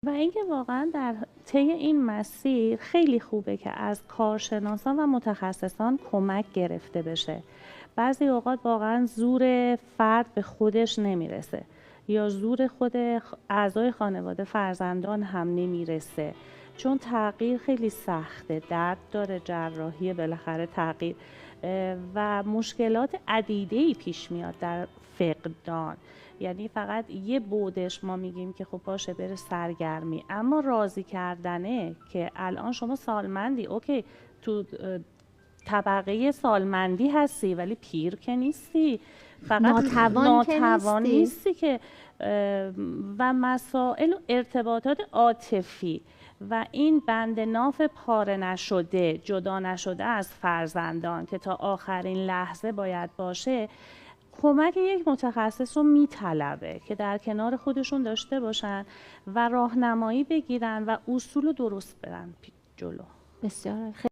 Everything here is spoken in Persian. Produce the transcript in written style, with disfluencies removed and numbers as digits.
و اینکه واقعا در طی این مسیر خیلی خوبه که از کارشناسان و متخصصان کمک گرفته بشه. بعضی اوقات واقعا زور فرد به خودش نمیرسه یا زور خود اعضای خانواده فرزندان هم نمیرسه، چون تغییر خیلی سخته، درد داره، جراحی بالاخره تغییر و مشکلات عدیده‌ای پیش میاد در فقدان. یعنی فقط یه بودش ما میگیم که خب باشه بره سرگرمی، اما راضی کردنه که الان شما سالمندی، اوکی، تو طبقه سالمندی هستی ولی پیر که نیستی، فقط ناتوان نیستی که و مسائل و ارتباطات عاطفی و این بند ناف پاره نشده، جدا نشده از فرزندان که تا آخرین لحظه باید باشه، کمک یک متخصص رو میطلبه که در کنار خودشون داشته باشن و راهنمایی بگیرن و اصول درست برن جلو. بسیار